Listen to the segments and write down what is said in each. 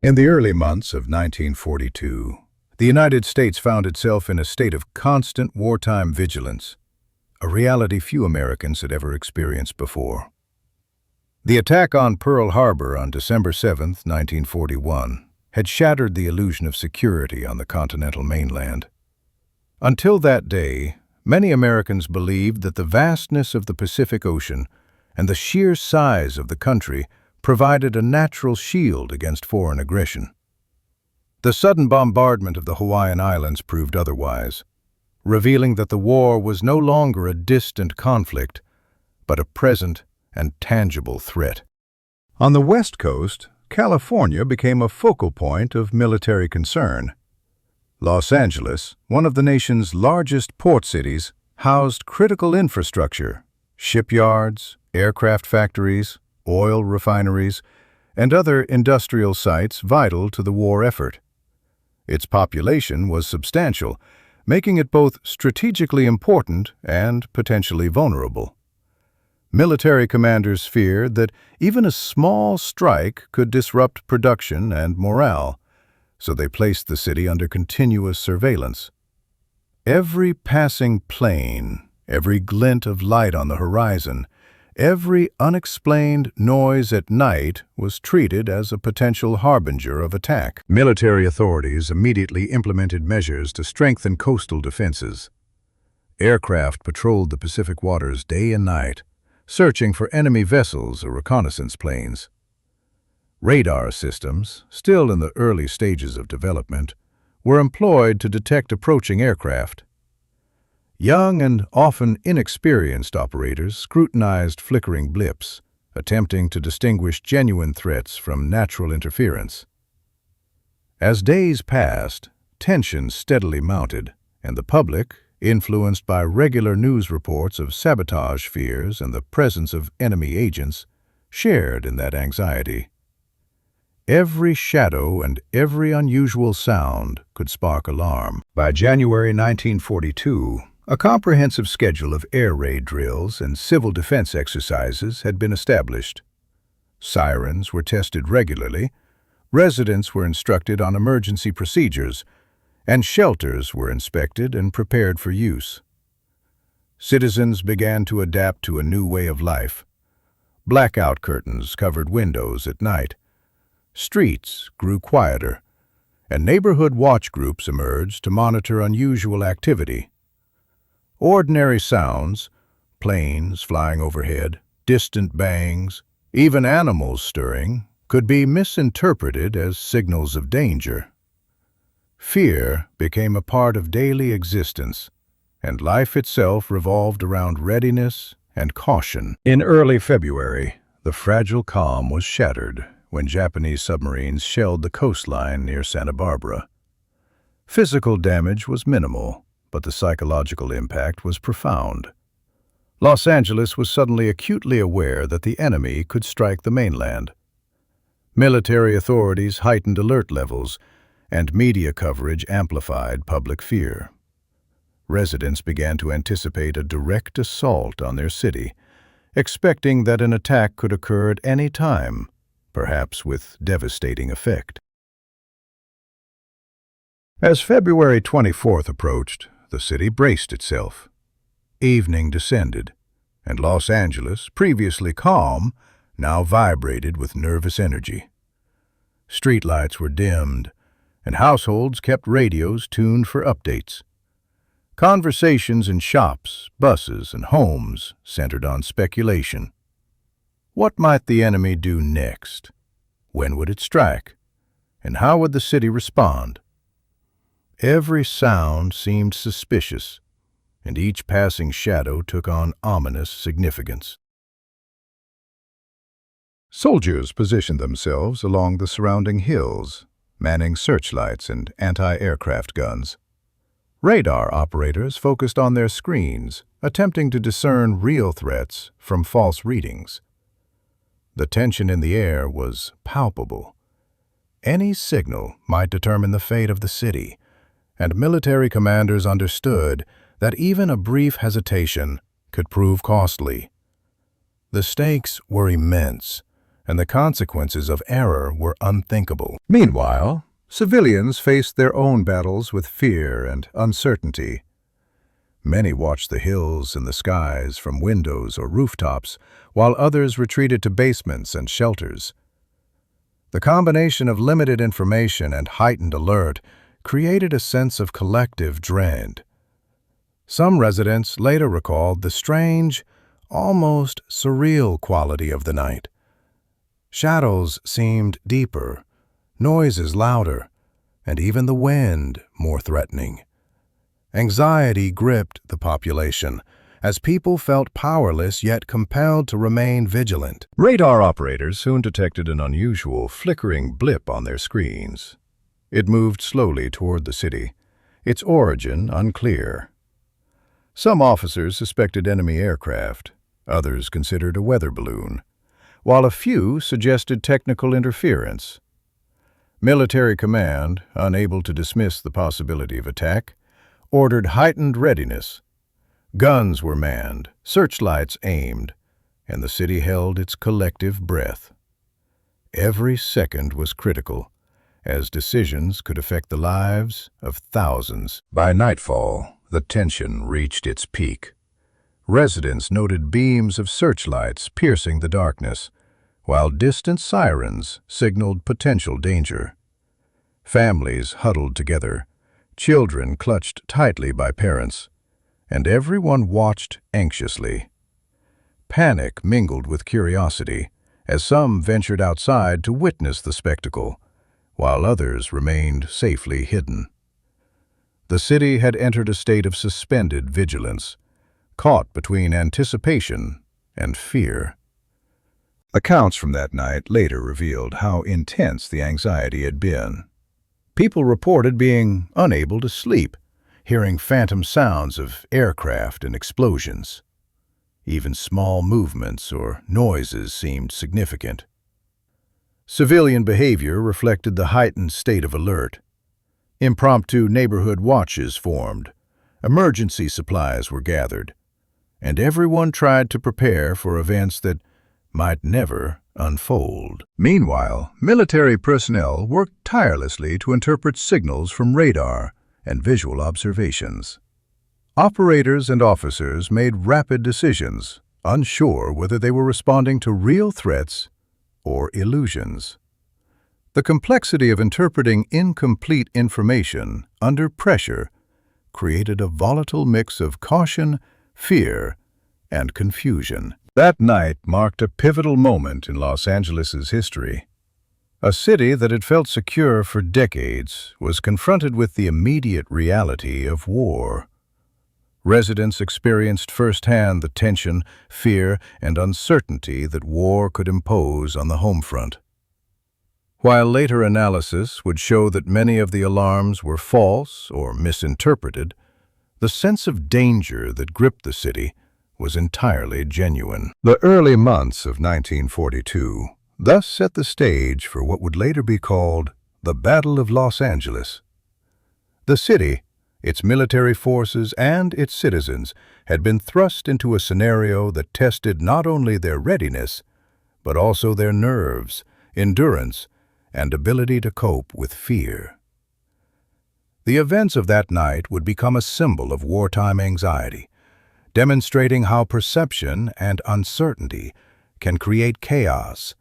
In the early months of 1942, the United States found itself in a state of constant wartime vigilance, a reality few Americans had ever experienced before. The attack on Pearl Harbor on December 7, 1941, had shattered the illusion of security on the continental mainland. Until that day, many Americans believed that the vastness of the Pacific Ocean and the sheer size of the country provided a natural shield against foreign aggression. The sudden bombardment of the Hawaiian Islands proved otherwise, revealing that the war was no longer a distant conflict, but a present and tangible threat. On the West Coast, California became a focal point of military concern. Los Angeles, one of the nation's largest port cities, housed critical infrastructure, shipyards, aircraft factories, oil refineries, and other industrial sites vital to the war effort. Its population was substantial, making it both strategically important and potentially vulnerable. Military commanders feared that even a small strike could disrupt production and morale, so they placed the city under continuous surveillance. Every passing plane, every glint of light on the horizon, every unexplained noise at night was treated as a potential harbinger of attack. Military authorities immediately implemented measures to strengthen coastal defenses. Aircraft patrolled the Pacific waters day and night, searching for enemy vessels or reconnaissance planes. Radar systems, still in the early stages of development, were employed to detect approaching aircraft. Young and often inexperienced operators scrutinized flickering blips, attempting to distinguish genuine threats from natural interference. As days passed, tensions steadily mounted, and the public, influenced by regular news reports of sabotage fears and the presence of enemy agents, shared in that anxiety. Every shadow and every unusual sound could spark alarm. By January 1942, a comprehensive schedule of air raid drills and civil defense exercises had been established. Sirens were tested regularly, residents were instructed on emergency procedures, and shelters were inspected and prepared for use. Citizens began to adapt to a new way of life. Blackout curtains covered windows at night. Streets grew quieter, and neighborhood watch groups emerged to monitor unusual activity. Ordinary sounds, planes flying overhead, distant bangs, even animals stirring, could be misinterpreted as signals of danger. Fear became a part of daily existence, and life itself revolved around readiness and caution. In early February, the fragile calm was shattered when Japanese submarines shelled the coastline near Santa Barbara. Physical damage was minimal, but the psychological impact was profound. Los Angeles was suddenly acutely aware that the enemy could strike the mainland. Military authorities heightened alert levels, and media coverage amplified public fear. Residents began to anticipate a direct assault on their city, expecting that an attack could occur at any time, perhaps with devastating effect. As February 24th approached, the city braced itself. Evening descended, and Los Angeles, previously calm, now vibrated with nervous energy. Streetlights were dimmed, and households kept radios tuned for updates. Conversations in shops, buses, and homes centered on speculation. What might the enemy do next? When would it strike? And how would the city respond? Every sound seemed suspicious, and each passing shadow took on ominous significance. Soldiers positioned themselves along the surrounding hills, manning searchlights and anti-aircraft guns. Radar operators focused on their screens, attempting to discern real threats from false readings. The tension in the air was palpable. Any signal might determine the fate of the city, and military commanders understood that even a brief hesitation could prove costly. The stakes were immense, and the consequences of error were unthinkable. Meanwhile, civilians faced their own battles with fear and uncertainty. Many watched the hills and the skies from windows or rooftops, while others retreated to basements and shelters. The combination of limited information and heightened alert created a sense of collective dread. Some residents later recalled the strange, almost surreal quality of the night. Shadows seemed deeper, noises louder, and even the wind more threatening. Anxiety gripped the population, as people felt powerless yet compelled to remain vigilant. Radar operators soon detected an unusual flickering blip on their screens. It moved slowly toward the city, its origin unclear. Some officers suspected enemy aircraft, others considered a weather balloon, while a few suggested technical interference. Military command, unable to dismiss the possibility of attack, ordered heightened readiness. Guns were manned, searchlights aimed, and the city held its collective breath. Every second was critical, as decisions could affect the lives of thousands. By nightfall, the tension reached its peak. Residents noted beams of searchlights piercing the darkness, while distant sirens signaled potential danger. Families huddled together, children clutched tightly by parents, and everyone watched anxiously. Panic mingled with curiosity, as some ventured outside to witness the spectacle, while others remained safely hidden. The city had entered a state of suspended vigilance, caught between anticipation and fear. Accounts from that night later revealed how intense the anxiety had been. People reported being unable to sleep, hearing phantom sounds of aircraft and explosions. Even small movements or noises seemed significant. Civilian behavior reflected the heightened state of alert. Impromptu neighborhood watches formed, emergency supplies were gathered, and everyone tried to prepare for events that might never unfold. Meanwhile, military personnel worked tirelessly to interpret signals from radar and visual observations. Operators and officers made rapid decisions, unsure whether they were responding to real threats or illusions. The complexity of interpreting incomplete information under pressure created a volatile mix of caution, fear, and confusion. That night marked a pivotal moment in Los Angeles's history. A city that had felt secure for decades was confronted with the immediate reality of war. Residents experienced firsthand the tension, fear, and uncertainty that war could impose on the home front. While later analysis would show that many of the alarms were false or misinterpreted, the sense of danger that gripped the city was entirely genuine. The early months of 1942 thus set the stage for what would later be called the Battle of Los Angeles. The city, its military forces, and its citizens had been thrust into a scenario that tested not only their readiness, but also their nerves, endurance, and ability to cope with fear. The events of that night would become a symbol of wartime anxiety, demonstrating how perception and uncertainty can create chaos,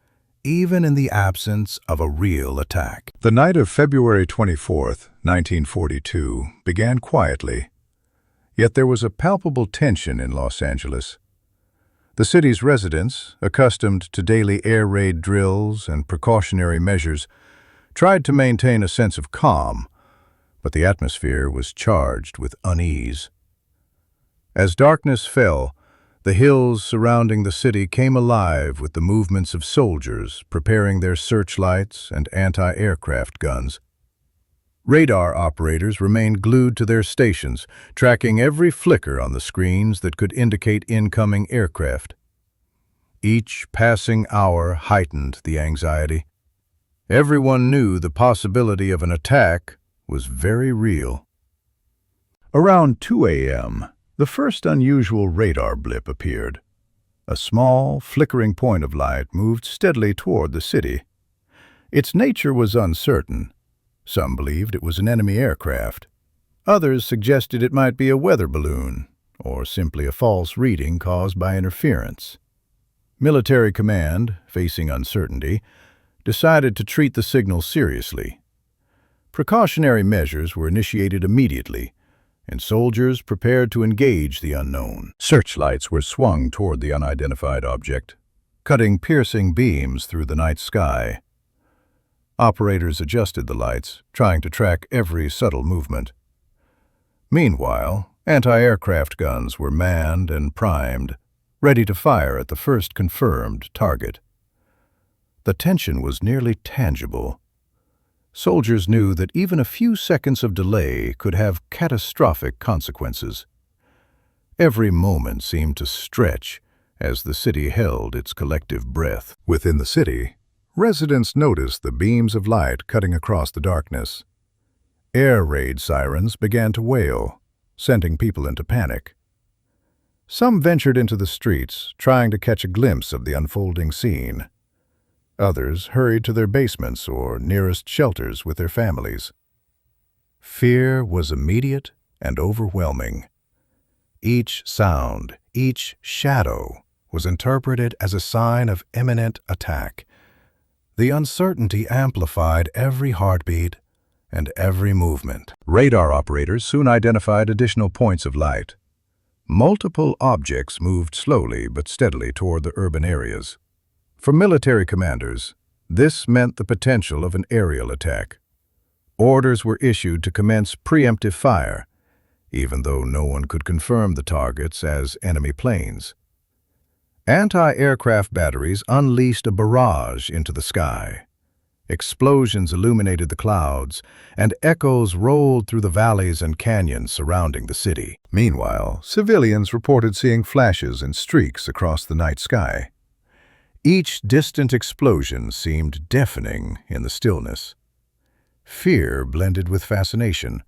even in the absence of a real attack. The night of February 24, 1942, began quietly, yet there was a palpable tension in Los Angeles. The city's residents, accustomed to daily air raid drills and precautionary measures, tried to maintain a sense of calm, but the atmosphere was charged with unease. As darkness fell, the hills surrounding the city came alive with the movements of soldiers preparing their searchlights and anti-aircraft guns. Radar operators remained glued to their stations, tracking every flicker on the screens that could indicate incoming aircraft. Each passing hour heightened the anxiety. Everyone knew the possibility of an attack was very real. Around 2 a.m., the first unusual radar blip appeared. A small, flickering point of light moved steadily toward the city. Its nature was uncertain. Some believed it was an enemy aircraft. Others suggested it might be a weather balloon, or simply a false reading caused by interference. Military command, facing uncertainty, decided to treat the signal seriously. Precautionary measures were initiated immediately, and soldiers prepared to engage the unknown. Searchlights were swung toward the unidentified object, cutting piercing beams through the night sky. Operators adjusted the lights, trying to track every subtle movement. Meanwhile, anti-aircraft guns were manned and primed, ready to fire at the first confirmed target. The tension was nearly tangible. Soldiers knew that even a few seconds of delay could have catastrophic consequences. Every moment seemed to stretch as the city held its collective breath. Within the city, residents noticed the beams of light cutting across the darkness. Air raid sirens began to wail, sending people into panic. Some ventured into the streets, trying to catch a glimpse of the unfolding scene. Others hurried to their basements or nearest shelters with their families. Fear was immediate and overwhelming. Each sound, each shadow, was interpreted as a sign of imminent attack. The uncertainty amplified every heartbeat and every movement. Radar operators soon identified additional points of light. Multiple objects moved slowly but steadily toward the urban areas. For military commanders, this meant the potential of an aerial attack. Orders were issued to commence preemptive fire, even though no one could confirm the targets as enemy planes. Anti-aircraft batteries unleashed a barrage into the sky. Explosions illuminated the clouds, and echoes rolled through the valleys and canyons surrounding the city. Meanwhile, civilians reported seeing flashes and streaks across the night sky. Each distant explosion seemed deafening in the stillness. Fear blended with fascination.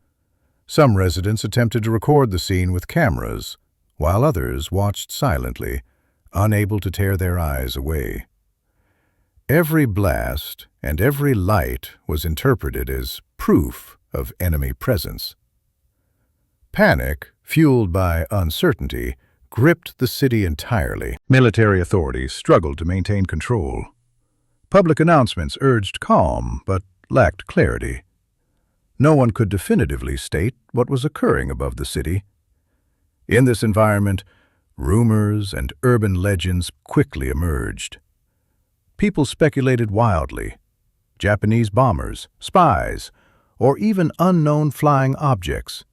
Some residents attempted to record the scene with cameras, while others watched silently, unable to tear their eyes away. Every blast and every light was interpreted as proof of enemy presence. Panic, fueled by uncertainty, gripped the city entirely. Military authorities struggled to maintain control. Public announcements urged calm but lacked clarity. No one could definitively state what was occurring above the city. In this environment, rumors and urban legends quickly emerged. People speculated wildly. Japanese bombers, spies, or even unknown flying objects,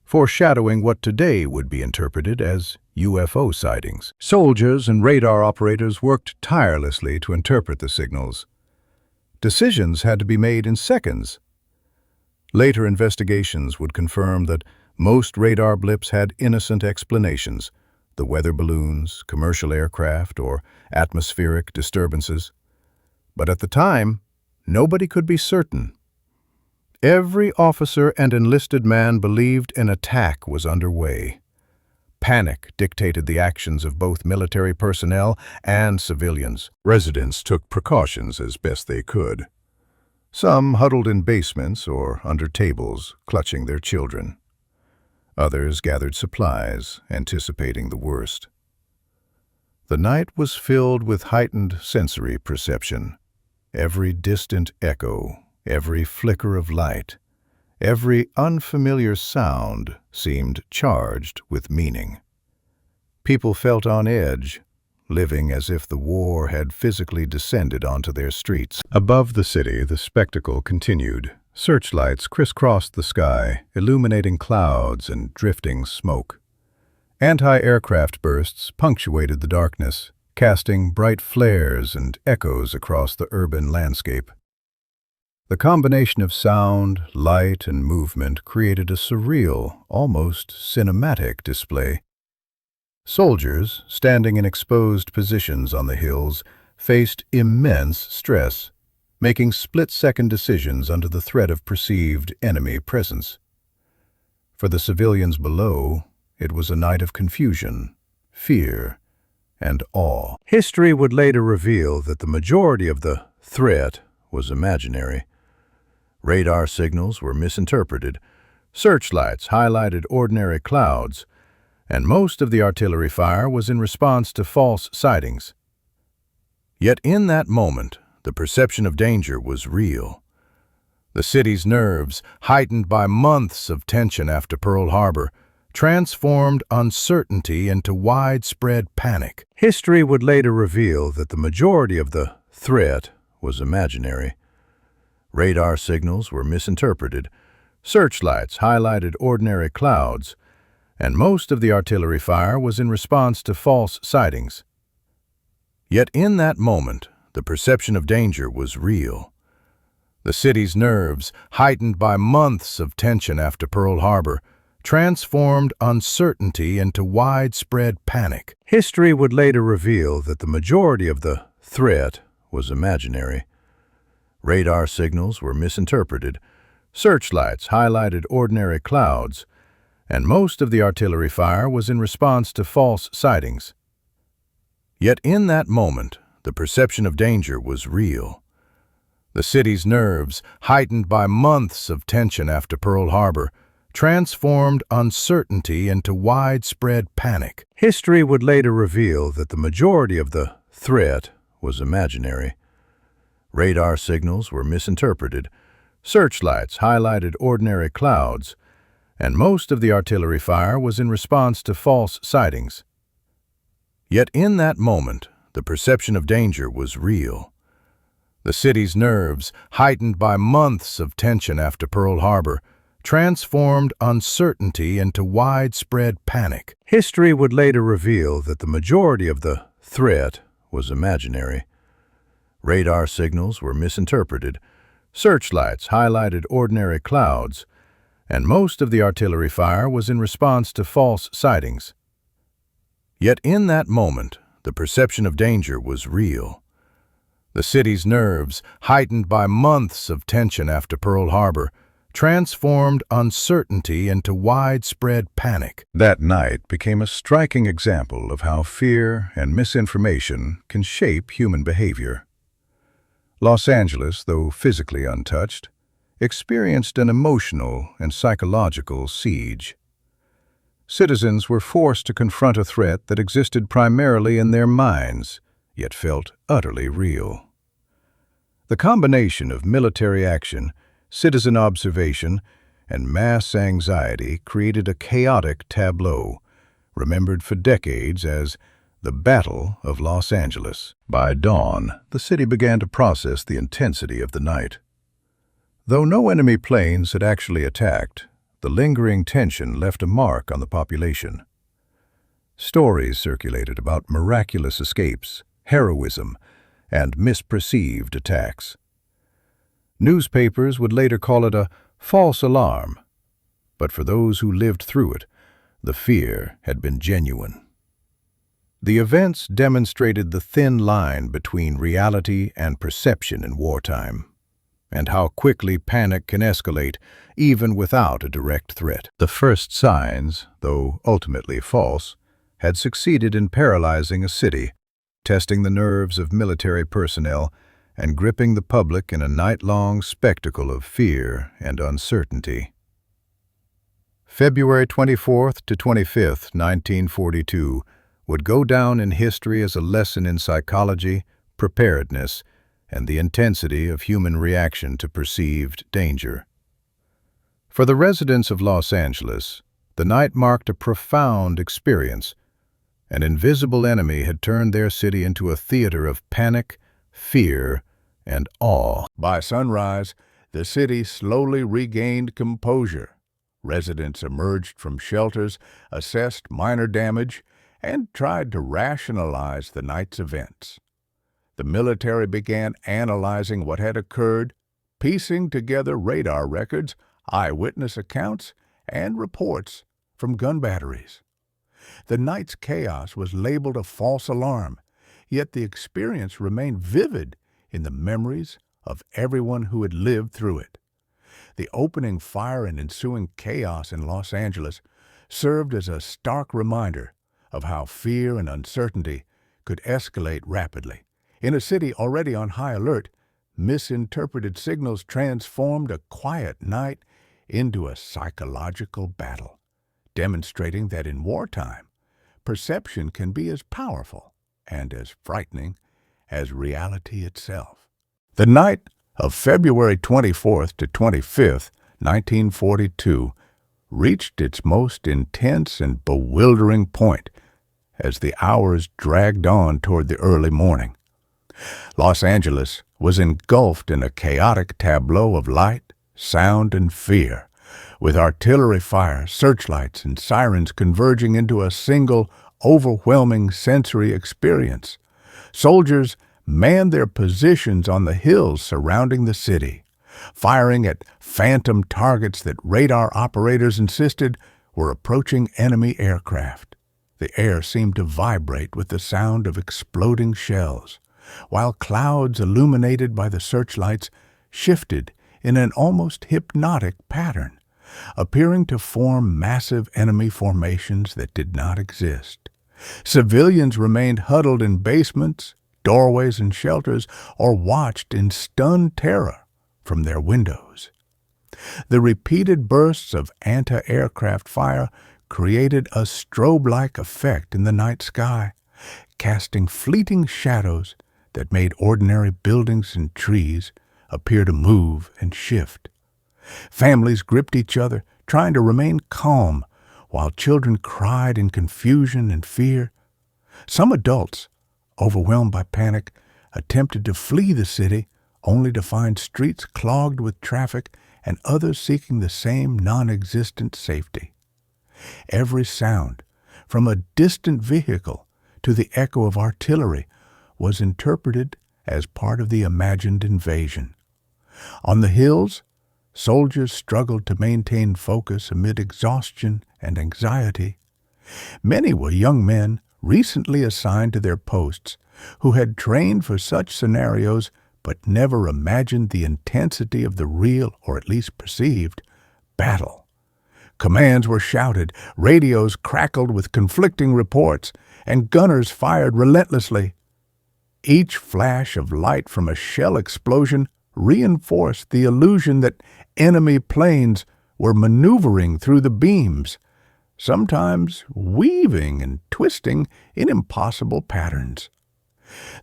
foreshadowing what today would be interpreted as UFO sightings. Soldiers and radar operators worked tirelessly to interpret the signals. Decisions had to be made in seconds. Later investigations would confirm that most radar blips had innocent explanations: the weather balloons, commercial aircraft, or atmospheric disturbances. But at the time, nobody could be certain. Every officer and enlisted man believed an attack was underway. Panic dictated the actions of both military personnel and civilians. Residents took precautions as best they could. Some huddled in basements or under tables, clutching their children. Others gathered supplies, anticipating the worst. The night was filled with heightened sensory perception. Every distant echo, every flicker of light, every unfamiliar sound seemed charged with meaning. People felt on edge, living as if the war had physically descended onto their streets. Above the city, the spectacle continued. Searchlights crisscrossed the sky, illuminating clouds and drifting smoke. Anti-aircraft bursts punctuated the darkness, casting bright flares and echoes across the urban landscape. The combination of sound, light, and movement created a surreal, almost cinematic display. Soldiers, standing in exposed positions on the hills, faced immense stress, making split-second decisions under the threat of perceived enemy presence. For the civilians below, it was a night of confusion, fear, and awe. History would later reveal that the majority of the threat was imaginary. Radar signals were misinterpreted, searchlights highlighted ordinary clouds, and most of the artillery fire was in response to false sightings. Yet in that moment, the perception of danger was real. The city's nerves, heightened by months of tension after Pearl Harbor, transformed uncertainty into widespread panic. History would later reveal that the majority of the threat was imaginary. Radar signals were misinterpreted, searchlights highlighted ordinary clouds, and most of the artillery fire was in response to false sightings. Yet in that moment, the perception of danger was real. The city's nerves, heightened by months of tension after Pearl Harbor, transformed uncertainty into widespread panic. History would later reveal that the majority of the threat was imaginary. Radar signals were misinterpreted, searchlights highlighted ordinary clouds, and most of the artillery fire was in response to false sightings. Yet in that moment, the perception of danger was real. The city's nerves, heightened by months of tension after Pearl Harbor, transformed uncertainty into widespread panic. History would later reveal that the majority of the threat was imaginary. Radar signals were misinterpreted, searchlights highlighted ordinary clouds, and most of the artillery fire was in response to false sightings. Yet in that moment, the perception of danger was real. The city's nerves, heightened by months of tension after Pearl Harbor, transformed uncertainty into widespread panic. History would later reveal that the majority of the threat was imaginary. Radar signals were misinterpreted, searchlights highlighted ordinary clouds, and most of the artillery fire was in response to false sightings. Yet in that moment, the perception of danger was real. The city's nerves, heightened by months of tension after Pearl Harbor, transformed uncertainty into widespread panic. That night became a striking example of how fear and misinformation can shape human behavior. Los Angeles, though physically untouched, experienced an emotional and psychological siege. Citizens were forced to confront a threat that existed primarily in their minds, yet felt utterly real. The combination of military action, citizen observation, and mass anxiety created a chaotic tableau, remembered for decades as the Battle of Los Angeles. By dawn, the city began to process the intensity of the night. Though no enemy planes had actually attacked, the lingering tension left a mark on the population. Stories circulated about miraculous escapes, heroism, and misperceived attacks. Newspapers would later call it a false alarm, but for those who lived through it, the fear had been genuine. The events demonstrated the thin line between reality and perception in wartime, and how quickly panic can escalate even without a direct threat. The first signs, though ultimately false, had succeeded in paralyzing a city, testing the nerves of military personnel and gripping the public in a night-long spectacle of fear and uncertainty. February 24th to 25th, 1942, would go down in history as a lesson in psychology, preparedness, and the intensity of human reaction to perceived danger. For the residents of Los Angeles, the night marked a profound experience. An invisible enemy had turned their city into a theater of panic, fear, and awe. By sunrise, the city slowly regained composure. Residents emerged from shelters, assessed minor damage, and tried to rationalize the night's events. The military began analyzing what had occurred, piecing together radar records, eyewitness accounts, and reports from gun batteries. The night's chaos was labeled a false alarm, yet the experience remained vivid in the memories of everyone who had lived through it. The opening fire and ensuing chaos in Los Angeles served as a stark reminder of how fear and uncertainty could escalate rapidly. In a city already on high alert, misinterpreted signals transformed a quiet night into a psychological battle, demonstrating that in wartime, perception can be as powerful and as frightening as reality itself. The night of February 24th to 25th, 1942, reached its most intense and bewildering point as the hours dragged on toward the early morning. Los Angeles was engulfed in a chaotic tableau of light, sound, and fear, with artillery fire, searchlights, and sirens converging into a single, overwhelming sensory experience. Soldiers manned their positions on the hills surrounding the city, firing at phantom targets that radar operators insisted were approaching enemy aircraft. The air seemed to vibrate with the sound of exploding shells, while clouds illuminated by the searchlights shifted in an almost hypnotic pattern, appearing to form massive enemy formations that did not exist. Civilians remained huddled in basements, doorways, and shelters, or watched in stunned terror from their windows. The repeated bursts of anti-aircraft fire created a strobe-like effect in the night sky, casting fleeting shadows that made ordinary buildings and trees appear to move and shift. Families gripped each other, trying to remain calm, while children cried in confusion and fear. Some adults, overwhelmed by panic, attempted to flee the city, only to find streets clogged with traffic and others seeking the same non-existent safety. Every sound, from a distant vehicle to the echo of artillery, was interpreted as part of the imagined invasion. On the hills, soldiers struggled to maintain focus amid exhaustion and anxiety. Many were young men recently assigned to their posts who had trained for such scenarios but never imagined the intensity of the real, or at least perceived, battle. Commands were shouted, radios crackled with conflicting reports, and gunners fired relentlessly. Each flash of light from a shell explosion reinforced the illusion that enemy planes were maneuvering through the beams, sometimes weaving and twisting in impossible patterns.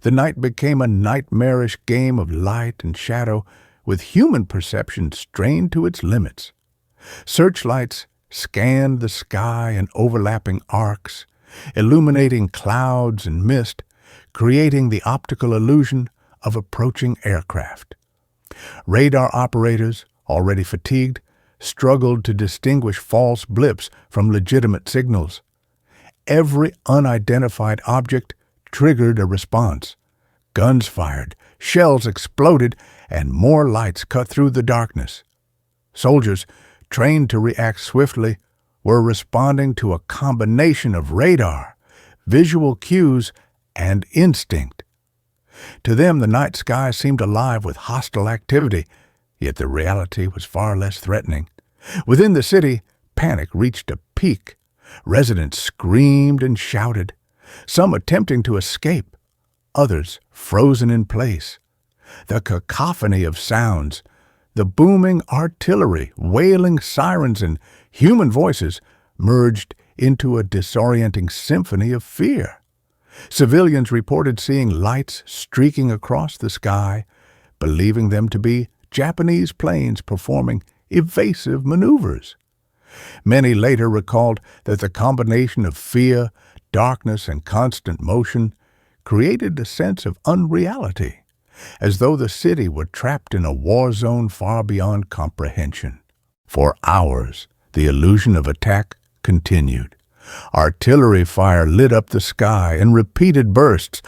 The night became a nightmarish game of light and shadow, with human perception strained to its limits. Searchlights scanned the sky in overlapping arcs, illuminating clouds and mist, creating the optical illusion of approaching aircraft. Radar operators, already fatigued, struggled to distinguish false blips from legitimate signals. Every unidentified object triggered a response. Guns fired, shells exploded, and more lights cut through the darkness. Soldiers, trained to react swiftly, were responding to a combination of radar, visual cues, and instinct. To them, the night sky seemed alive with hostile activity, yet the reality was far less threatening. Within the city, panic reached a peak. Residents screamed and shouted, some attempting to escape, others frozen in place. The cacophony of sounds, the booming artillery, wailing sirens, and human voices merged into a disorienting symphony of fear. Civilians reported seeing lights streaking across the sky, believing them to be Japanese planes performing evasive maneuvers. Many later recalled that the combination of fear, darkness, and constant motion created a sense of unreality, as though the city were trapped in a war zone far beyond comprehension. For hours, the illusion of attack continued. Artillery fire lit up the sky in repeated bursts,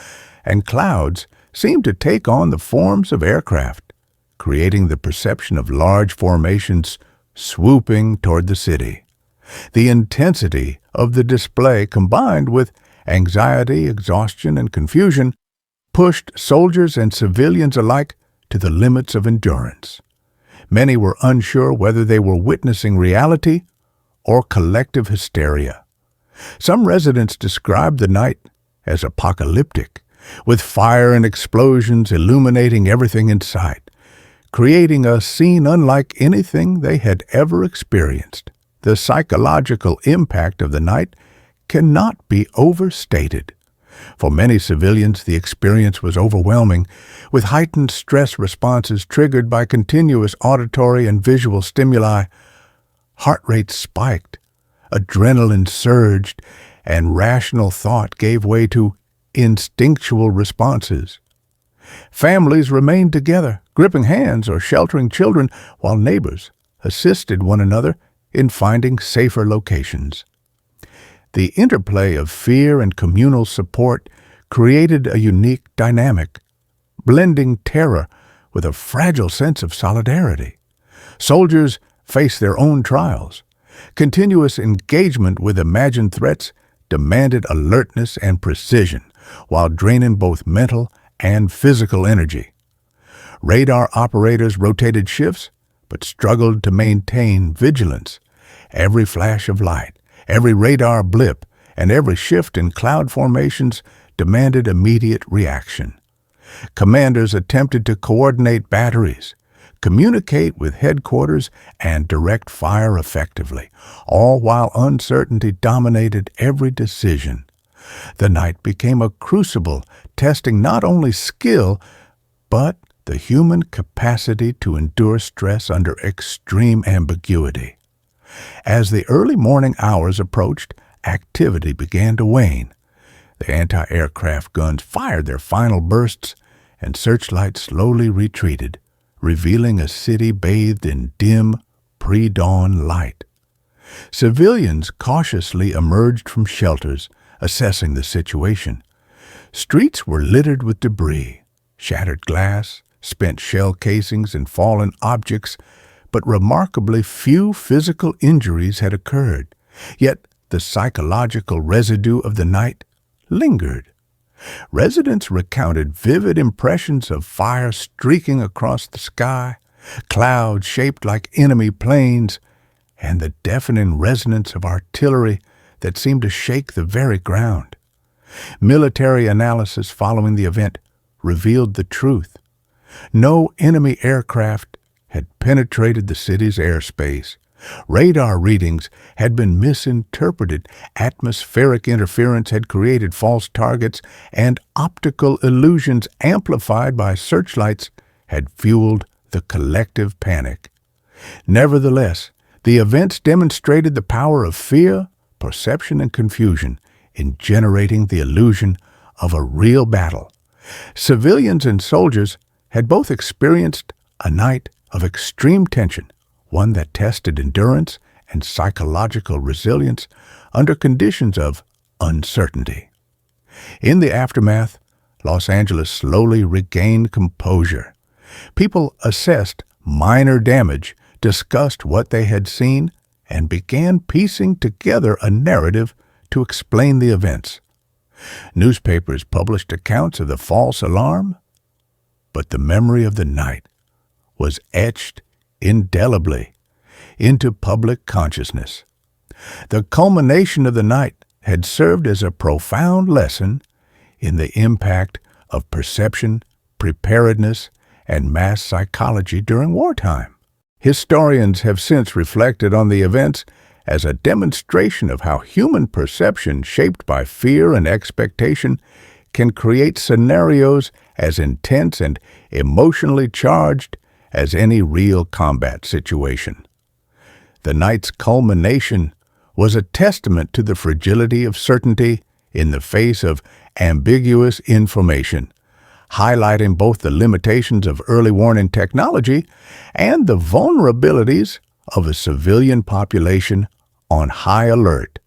and clouds seemed to take on the forms of aircraft, creating the perception of large formations swooping toward the city. The intensity of the display, combined with anxiety, exhaustion, and confusion, pushed soldiers and civilians alike to the limits of endurance. Many were unsure whether they were witnessing reality or collective hysteria. Some residents described the night as apocalyptic, with fire and explosions illuminating everything in sight, creating a scene unlike anything they had ever experienced. The psychological impact of the night cannot be overstated. For many civilians, the experience was overwhelming, with heightened stress responses triggered by continuous auditory and visual stimuli. Heart rate spiked, adrenaline surged, and rational thought gave way to instinctual responses. Families remained together, gripping hands or sheltering children, while neighbors assisted one another in finding safer locations. The interplay of fear and communal support created a unique dynamic, blending terror with a fragile sense of solidarity. Soldiers faced their own trials. Continuous engagement with imagined threats demanded alertness and precision, while draining both mental and physical energy. Radar operators rotated shifts, but struggled to maintain vigilance. Every flash of light, every radar blip, and every shift in cloud formations demanded immediate reaction. Commanders attempted to coordinate batteries, communicate with headquarters, and direct fire effectively, all while uncertainty dominated every decision. The night became a crucible, testing not only skill, but the human capacity to endure stress under extreme ambiguity. As the early morning hours approached, activity began to wane. The anti-aircraft guns fired their final bursts, and searchlights slowly retreated, revealing a city bathed in dim, pre-dawn light. Civilians cautiously emerged from shelters, assessing the situation. Streets were littered with debris, shattered glass, spent shell casings, and fallen objects, but remarkably few physical injuries had occurred. Yet the psychological residue of the night lingered. Residents recounted vivid impressions of fire streaking across the sky, clouds shaped like enemy planes, and the deafening resonance of artillery that seemed to shake the very ground. Military analysis following the event revealed the truth. No enemy aircraft had penetrated the city's airspace. Radar readings had been misinterpreted, atmospheric interference had created false targets, and optical illusions amplified by searchlights had fueled the collective panic. Nevertheless, the events demonstrated the power of fear, perception, and confusion in generating the illusion of a real battle. Civilians and soldiers had both experienced a night of extreme tension, one that tested endurance and psychological resilience under conditions of uncertainty. In the aftermath, Los Angeles slowly regained composure. People assessed minor damage, discussed what they had seen, and began piecing together a narrative to explain the events. Newspapers published accounts of the false alarm, but the memory of the night was etched indelibly into public consciousness. The culmination of the night had served as a profound lesson in the impact of perception, preparedness, and mass psychology during wartime. Historians have since reflected on the events as a demonstration of how human perception, shaped by fear and expectation, can create scenarios as intense and emotionally charged as any real combat situation. The night's culmination was a testament to the fragility of certainty in the face of ambiguous information, highlighting both the limitations of early warning technology and the vulnerabilities of a civilian population on high alert.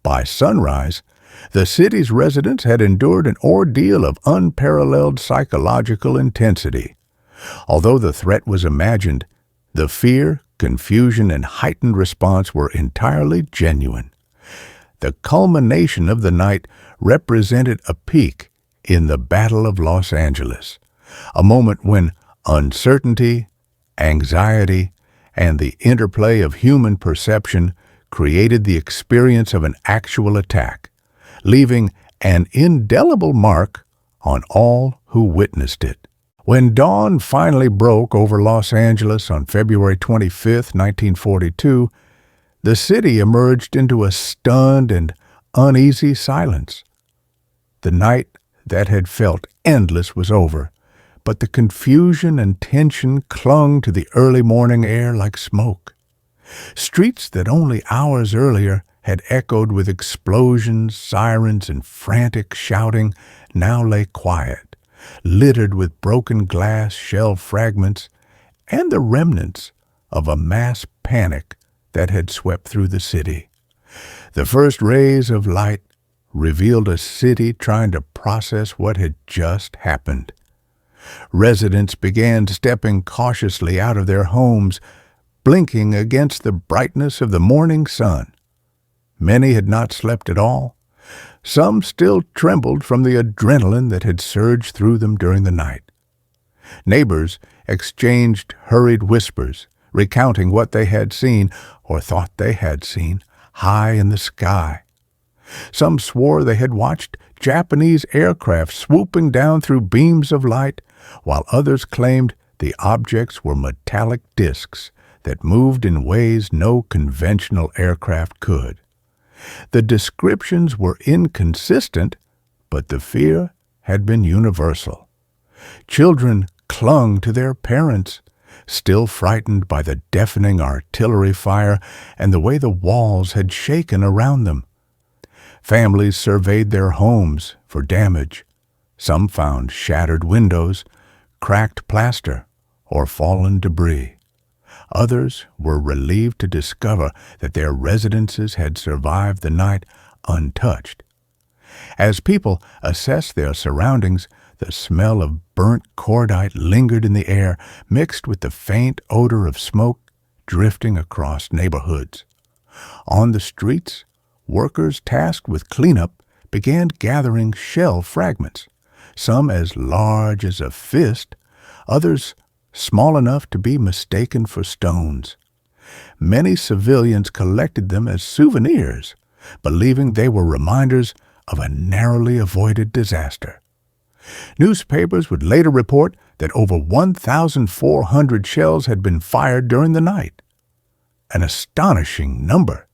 By sunrise, the city's residents had endured an ordeal of unparalleled psychological intensity. Although the threat was imagined, the fear, confusion, and heightened response were entirely genuine. The culmination of the night represented a peak in the Battle of Los Angeles, a moment when uncertainty, anxiety, and the interplay of human perception created the experience of an actual attack, leaving an indelible mark on all who witnessed it. When dawn finally broke over Los Angeles on February 25, 1942, the city emerged into a stunned and uneasy silence. The night that had felt endless was over, but the confusion and tension clung to the early morning air like smoke. Streets that only hours earlier had echoed with explosions, sirens, and frantic shouting now lay quiet, littered with broken glass, shell fragments, and the remnants of a mass panic that had swept through the city. The first rays of light revealed a city trying to process what had just happened. Residents began stepping cautiously out of their homes, blinking against the brightness of the morning sun. Many had not slept at all. Some still trembled from the adrenaline that had surged through them during the night. Neighbors exchanged hurried whispers, recounting what they had seen, or thought they had seen, high in the sky. Some swore they had watched Japanese aircraft swooping down through beams of light, while others claimed the objects were metallic discs that moved in ways no conventional aircraft could. The descriptions were inconsistent, but the fear had been universal. Children clung to their parents, still frightened by the deafening artillery fire and the way the walls had shaken around them. Families surveyed their homes for damage. Some found shattered windows, cracked plaster, or fallen debris. Others were relieved to discover that their residences had survived the night untouched. As people assessed their surroundings, the smell of burnt cordite lingered in the air, mixed with the faint odor of smoke drifting across neighborhoods. On the streets, workers tasked with cleanup began gathering shell fragments, some as large as a fist, others small enough to be mistaken for stones. Many civilians collected them as souvenirs, believing they were reminders of a narrowly avoided disaster. Newspapers would later report that over 1,400 shells had been fired during the night. An astonishing number,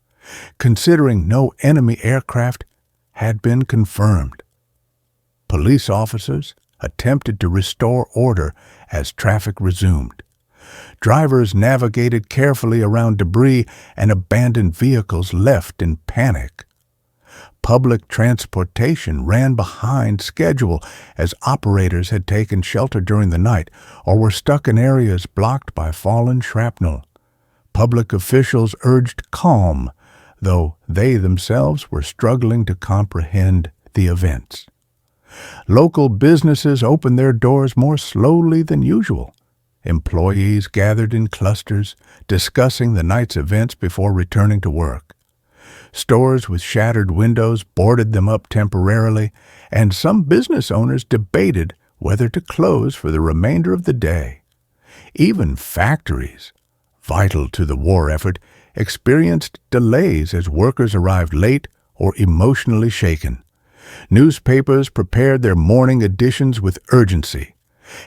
considering no enemy aircraft had been confirmed. Police officers attempted to restore order as traffic resumed. Drivers navigated carefully around debris and abandoned vehicles left in panic. Public transportation ran behind schedule as operators had taken shelter during the night or were stuck in areas blocked by fallen shrapnel. Public officials urged calm, though they themselves were struggling to comprehend the events. Local businesses opened their doors more slowly than usual. Employees gathered in clusters, discussing the night's events before returning to work. Stores with shattered windows boarded them up temporarily, and some business owners debated whether to close for the remainder of the day. Even factories, vital to the war effort, experienced delays as workers arrived late or emotionally shaken. Newspapers prepared their morning editions with urgency.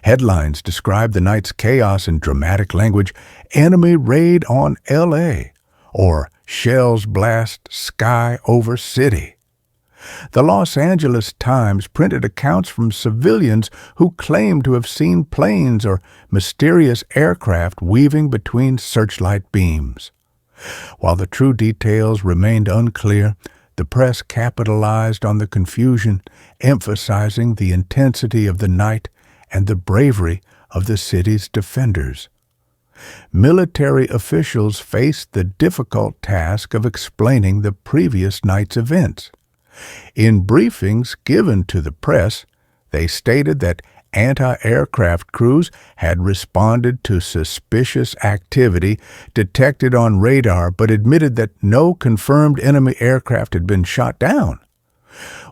Headlines described the night's chaos in dramatic language: "Enemy raid on L.A." or "Shells blast sky over city." The Los Angeles Times printed accounts from civilians who claimed to have seen planes or mysterious aircraft weaving between searchlight beams. While the true details remained unclear, the press capitalized on the confusion, emphasizing the intensity of the night and the bravery of the city's defenders. Military officials faced the difficult task of explaining the previous night's events. In briefings given to the press, they stated that anti-aircraft crews had responded to suspicious activity detected on radar, but admitted that no confirmed enemy aircraft had been shot down.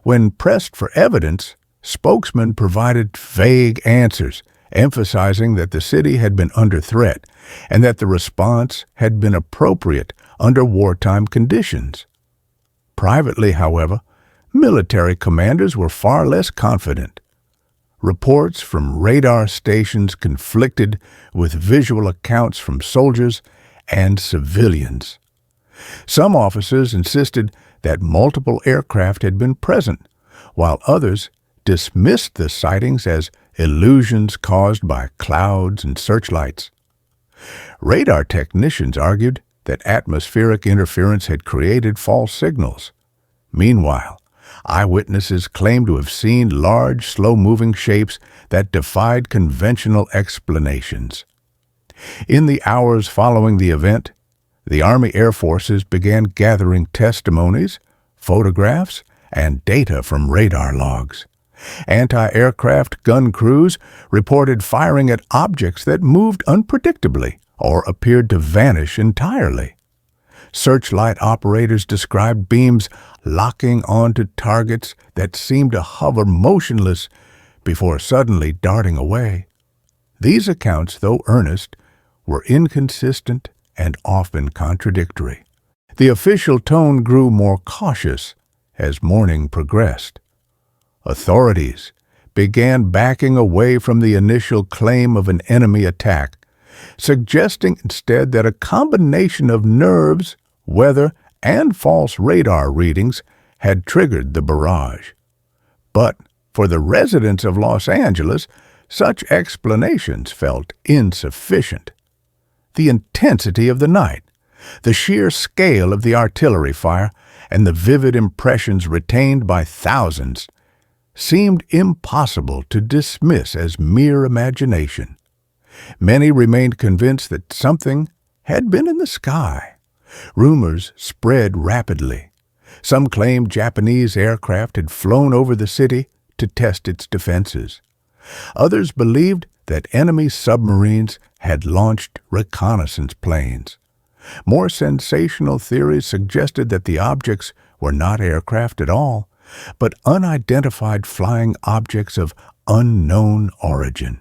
When pressed for evidence, spokesmen provided vague answers, emphasizing that the city had been under threat and that the response had been appropriate under wartime conditions. Privately, however, Military commanders were far less confident. Reports from radar stations conflicted with visual accounts from soldiers and civilians. Some officers insisted that multiple aircraft had been present, while others dismissed the sightings as illusions caused by clouds and searchlights. Radar technicians argued that atmospheric interference had created false signals. Meanwhile, eyewitnesses claimed to have seen large, slow-moving shapes that defied conventional explanations. In the hours following the event, the Army Air Forces began gathering testimonies, photographs, and data from radar logs. Anti-aircraft gun crews reported firing at objects that moved unpredictably or appeared to vanish entirely. Searchlight operators described beams locking onto targets that seemed to hover motionless before suddenly darting away. These accounts, though earnest, were inconsistent and often contradictory. The official tone grew more cautious as morning progressed. Authorities began backing away from the initial claim of an enemy attack, suggesting instead that a combination of nerves, weather, and false radar readings had triggered the barrage. But for the residents of Los Angeles, such explanations felt insufficient. The intensity of the night, the sheer scale of the artillery fire, and the vivid impressions retained by thousands seemed impossible to dismiss as mere imagination. Many remained convinced that something had been in the sky. Rumors spread rapidly. Some claimed Japanese aircraft had flown over the city to test its defenses. Others believed that enemy submarines had launched reconnaissance planes. More sensational theories suggested that the objects were not aircraft at all, but unidentified flying objects of unknown origin.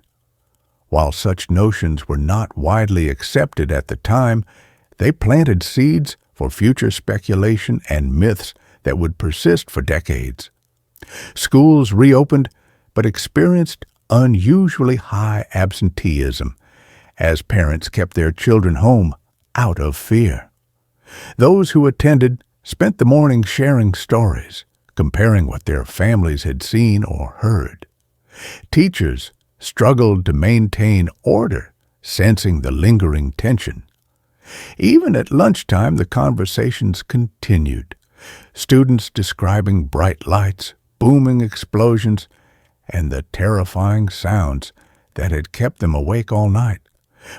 While such notions were not widely accepted at the time, they planted seeds for future speculation and myths that would persist for decades. Schools reopened, but experienced unusually high absenteeism as parents kept their children home out of fear. Those who attended spent the morning sharing stories, comparing what their families had seen or heard. Teachers struggled to maintain order, sensing the lingering tension. Even at lunchtime, the conversations continued. Students describing bright lights, booming explosions, and the terrifying sounds that had kept them awake all night.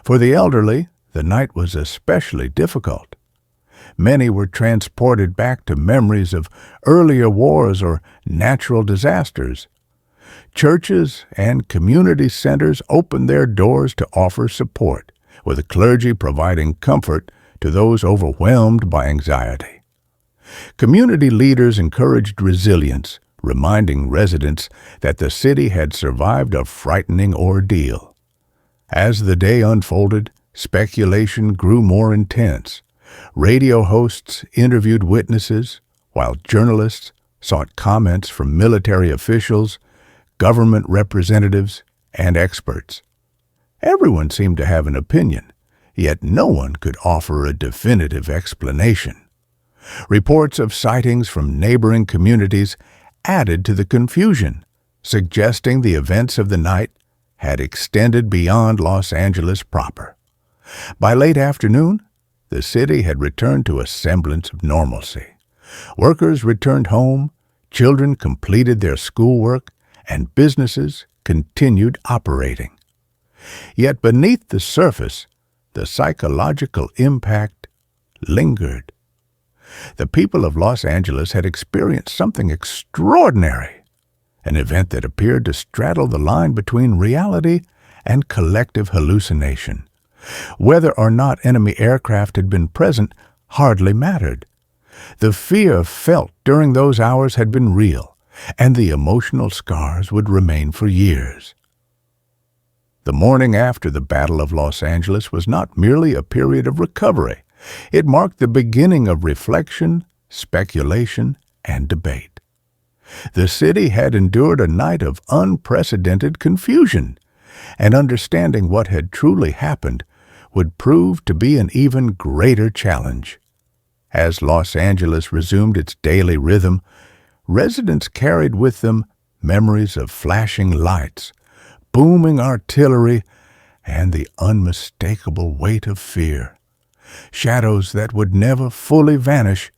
For the elderly, the night was especially difficult. Many were transported back to memories of earlier wars or natural disasters. Churches and community centers opened their doors to offer support, with the clergy providing comfort to those overwhelmed by anxiety. Community leaders encouraged resilience, reminding residents that the city had survived a frightening ordeal. As the day unfolded, speculation grew more intense. Radio hosts interviewed witnesses, while journalists sought comments from military officials, government representatives, and experts. Everyone seemed to have an opinion, yet no one could offer a definitive explanation. Reports of sightings from neighboring communities added to the confusion, suggesting the events of the night had extended beyond Los Angeles proper. By late afternoon, the city had returned to a semblance of normalcy. Workers returned home, children completed their schoolwork, and businesses continued operating. Yet beneath the surface, the psychological impact lingered. The people of Los Angeles had experienced something extraordinary, an event that appeared to straddle the line between reality and collective hallucination. Whether or not enemy aircraft had been present hardly mattered. The fear felt during those hours had been real, and the emotional scars would remain for years. The morning after the Battle of Los Angeles was not merely a period of recovery. It marked the beginning of reflection, speculation, and debate. The city had endured a night of unprecedented confusion, and understanding what had truly happened would prove to be an even greater challenge. As Los Angeles resumed its daily rhythm, residents carried with them memories of flashing lights, booming artillery, and the unmistakable weight of fear, shadows that would never fully vanish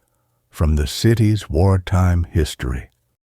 from the city's wartime history.